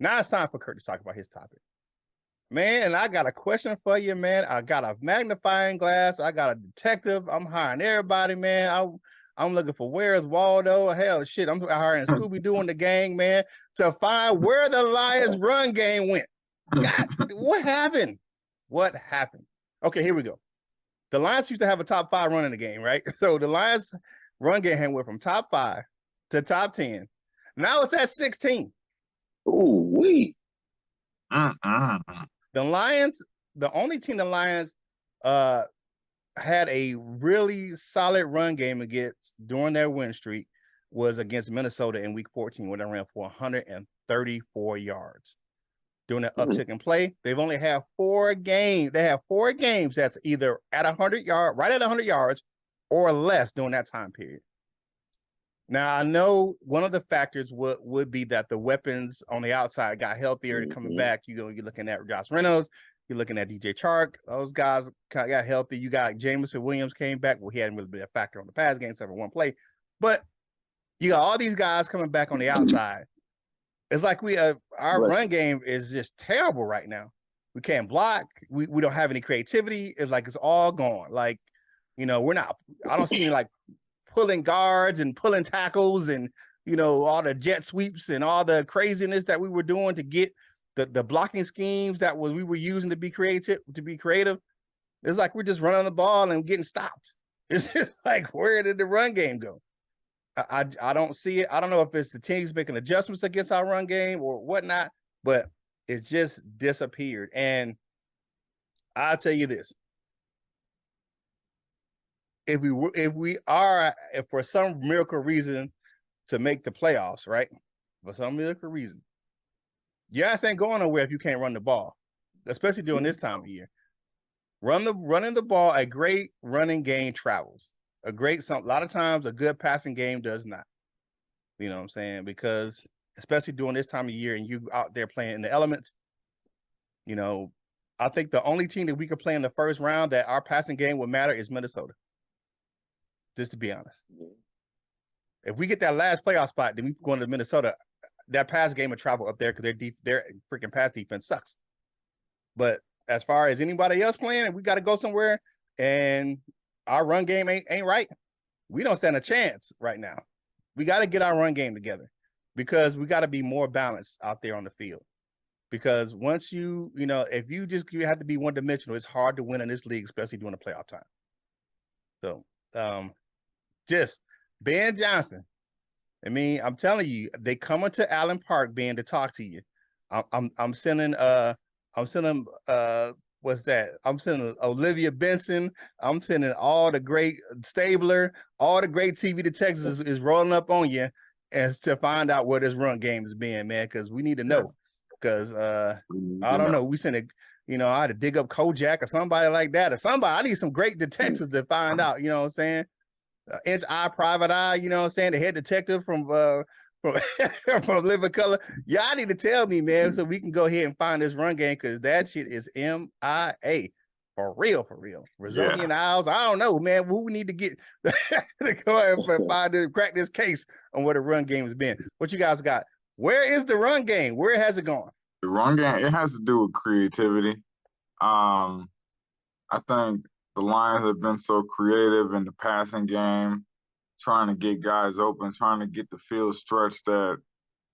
Now it's time for Curt to talk about his topic. Man, I got a question for you, man. I got a magnifying glass. I got a detective. I'm hiring everybody, man. I'm looking for where's Waldo. Hell, shit, I'm hiring Scooby-Doo and the gang, man, to find where the Lions run game went. God, what happened? What happened? Okay, here we go. The Lions used to have a top 5 run in the game, right? So the Lions run game went from top 5 to top 10. Now it's at 16. Ooh, wee. The Lions, the only team the Lions had a really solid run game against during their win streak was against Minnesota in week 14, where they ran for 134 yards. During that uptick in play, they've only had 4 games. They have 4 games that's either at 100 yards, right at 100 yards, or less during that time period. Now, I know one of the factors would be that the weapons on the outside got healthier to coming back. You're looking at Josh Reynolds, you're looking at DJ Chark. Those guys got healthy. You got Jameson Williams came back. Well, he hadn't really been a factor on the pass game except for one play. But you got all these guys coming back on the outside. It's like our run game is just terrible right now. We can't block. We don't have any creativity. It's like it's all gone. Like, I don't see any like pulling guards and pulling tackles and, all the jet sweeps and all the craziness that we were doing to get the blocking schemes that we were using to be creative. It's like we're just running the ball and getting stopped. It's just like, where did the run game go? I don't see it. I don't know if it's the teams making adjustments against our run game or whatnot, but it just disappeared. And I'll tell you this. If for some miracle reason to make the playoffs, right? For some miracle reason, your ass ain't going nowhere if you can't run the ball, especially during this time of year. Running the ball, a great running game travels. A lot of times a good passing game does not. You know what I'm saying? Because especially during this time of year and you out there playing in the elements, I think the only team that we could play in the first round that our passing game would matter is Minnesota. Just to be honest. If we get that last playoff spot, then we go into Minnesota. That pass game would travel up there because their freaking pass defense sucks. But as far as anybody else playing, we got to go somewhere, and our run game ain't right. We don't stand a chance right now. We got to get our run game together because we got to be more balanced out there on the field. Because once if you have to be one-dimensional, it's hard to win in this league, especially during the playoff time. So, just Ben Johnson. I mean, I'm telling you, they coming to Allen Park, Ben, to talk to you. I'm sending what's that? I'm sending Olivia Benson. I'm sending all the great Stabler, all the great TV detectives is rolling up on you as to find out where this run game is being, man, because we need to know. Because I don't know. We sent it, I had to dig up Kojak or somebody like that, or somebody. I need some great detectives to find out, you know what I'm saying? Inch Eye, Private Eye, you know what I'm saying? The head detective from Living Color. Y'all need to tell me, man, so we can go ahead and find this run game, because that shit is MIA. For real. Brazilian Isles. I don't know, man. Who we need to get to go ahead and find this, crack this case on where the run game has been. What you guys got? Where is the run game? Where has it gone? The run game, it has to do with creativity. I think the Lions have been so creative in the passing game, trying to get guys open, trying to get the field stretched, that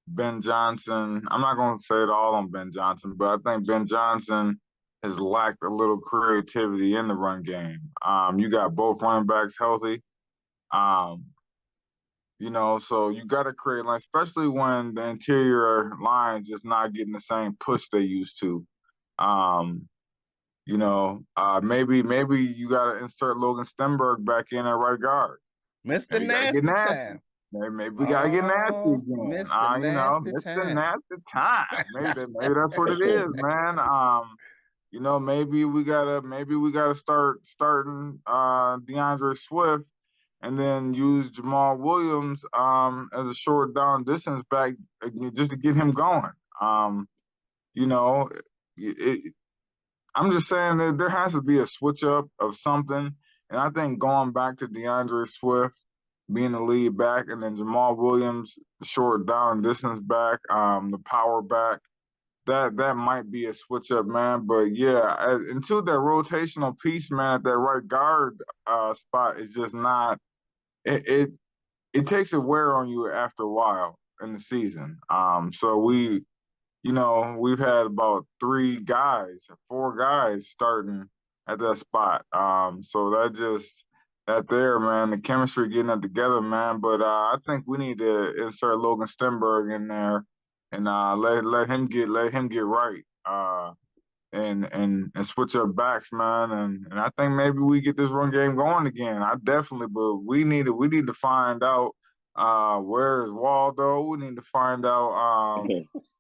Ben Johnson, I'm not going to say it all on Ben Johnson, but I think Ben Johnson has lacked a little creativity in the run game. You got both running backs healthy. So you got to create, especially when the interior line's just not getting the same push they used to. Maybe you got to insert Logan Stenberg back in at right guard. Mr. Nasty Time. Maybe we got to get nasty again. Mr. Nasty Time. Maybe that's what it is, man. Maybe we gotta starting DeAndre Swift, and then use Jamal Williams as a short down distance back just to get him going. I'm just saying that there has to be a switch up of something. And I think going back to DeAndre Swift being the lead back, and then Jamal Williams, the short down distance back, the power back, that might be a switch up, man. But yeah, until that rotational piece, man, at that right guard spot is just not. It takes a wear on you after a while in the season. So we've had about 4 guys starting at that spot. So that there, man, the chemistry getting it together, man. But I think we need to insert Logan Stenberg in there and let him get right. And switch up backs, man. And I think maybe we get this run game going again. But we need to find out where is Waldo. We need to find out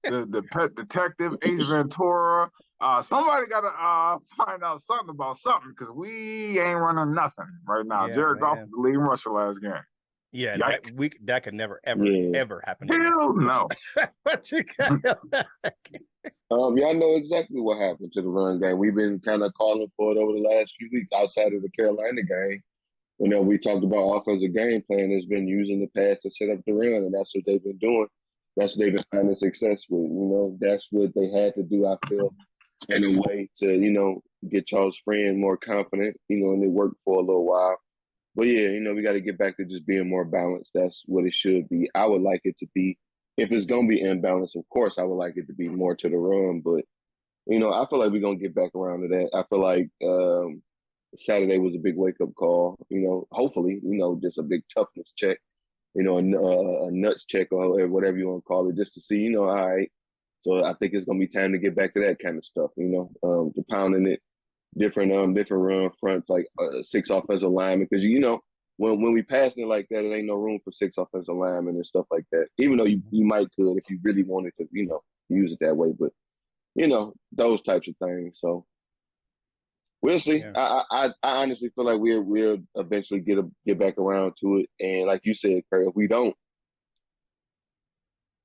the pet detective Ace Ventura. Somebody got to find out something about something because we ain't running nothing right now. Yeah, Jared Goff man. was the leading rusher last game. Yeah, Yikes. that could never ever ever happen. Hell no. But you got Y'all know exactly what happened to the run game. We've been kind of calling for it over the last few weeks outside of the Carolina game. We talked about offensive game plan has been using the pass to set up the run, and that's what they've been doing. That's what they've been finding success with. That's what they had to do, I feel, in a way to, get Charles Friend more confident, and it worked for a little while. But yeah, we got to get back to just being more balanced. That's what it should be. I would like it to be, if it's going to be imbalanced, of course, I would like it to be more to the run. But, I feel like we're going to get back around to that. I feel like Saturday was a big wake-up call. Hopefully, just a big toughness check, a nuts check or whatever you want to call it, just to see, all right. So I think it's going to be time to get back to that kind of stuff, to pounding it. Different run fronts, like 6 offensive linemen, because when we passing it like that, it ain't no room for 6 offensive linemen and stuff like that. Even though you might could if you really wanted to, use it that way, but those types of things. So we'll see. Yeah. I honestly feel like we'll eventually get back around to it, and like you said, Kurt, if we don't,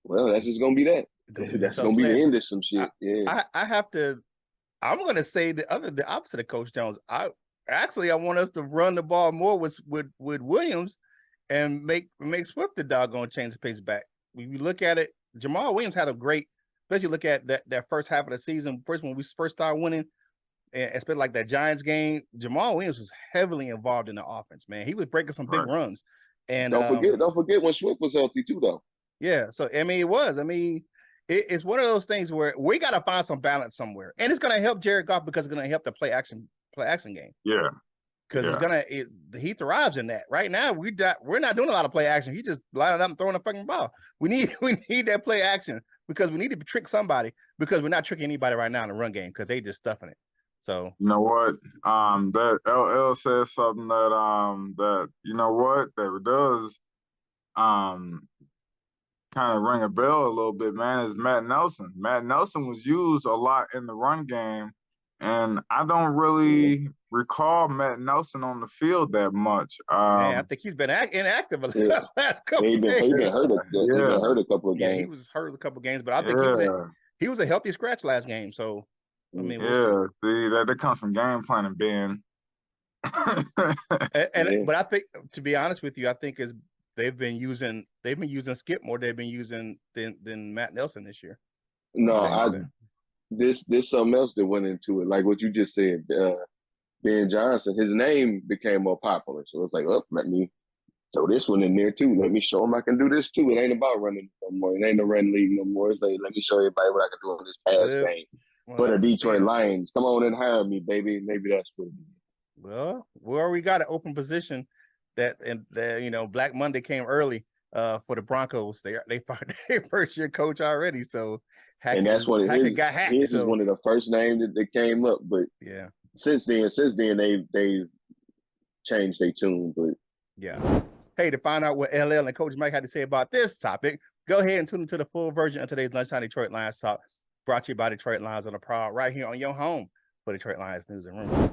well, that's just gonna be that. That's gonna be the end of some shit. I'm going to say the opposite of Coach Jones. I want us to run the ball more with Williams and make Swift the doggone change the pace back. When you look at it, Jamal Williams had a great, especially look at that first half of the season. First, when we first started winning, and especially like that Giants game, Jamal Williams was heavily involved in the offense, man. He was breaking some big runs. And don't forget when Swift was healthy too, though. Yeah. So, it was. It's one of those things where we got to find some balance somewhere, and it's going to help Jared Goff because it's going to help the play action game. Yeah, because he thrives in that. Right now, we're not doing a lot of play action. He just lining up and throwing a fucking ball. We need that play action because we need to trick somebody because we're not tricking anybody right now in the run game because they just stuffing it. So you know what? That LL says something that does kind of ring a bell a little bit, man, is Matt Nelson. Matt Nelson was used a lot in the run game, and I don't really recall Matt Nelson on the field that much. Man, I think he's been inactive the last couple of games. He's been hurt a couple of games. Yeah, he was hurt a couple of games, but I think he was a healthy scratch last game. So, see, that comes from game planning, Ben. But I think, to be honest with you, I think they've been using Skip more. They've been using than Matt Nelson this year. No, this something else that went into it, like what you just said. Ben Johnson, his name became more popular, so it's like, let me throw this one in there too. Let me show him I can do this too. It ain't about running no more. It ain't a run league no more. It's like, let me show everybody what I can do in this pass game. For the Detroit Lions, come on and hire me, baby. Maybe that's what it is. Well, we already got an open position. Black Monday came early for the Broncos. They fired their first year coach already. So Hackett got hacked. His is one of the first names that came up, but yeah. Since then they've changed their tune. But yeah. Hey, to find out what LL and Coach Mike had to say about this topic, go ahead and tune into the full version of today's Lunchtime Detroit Lions Talk, brought to you by Detroit Lions on the Prowl, right here on your home for Detroit Lions News and Rumors.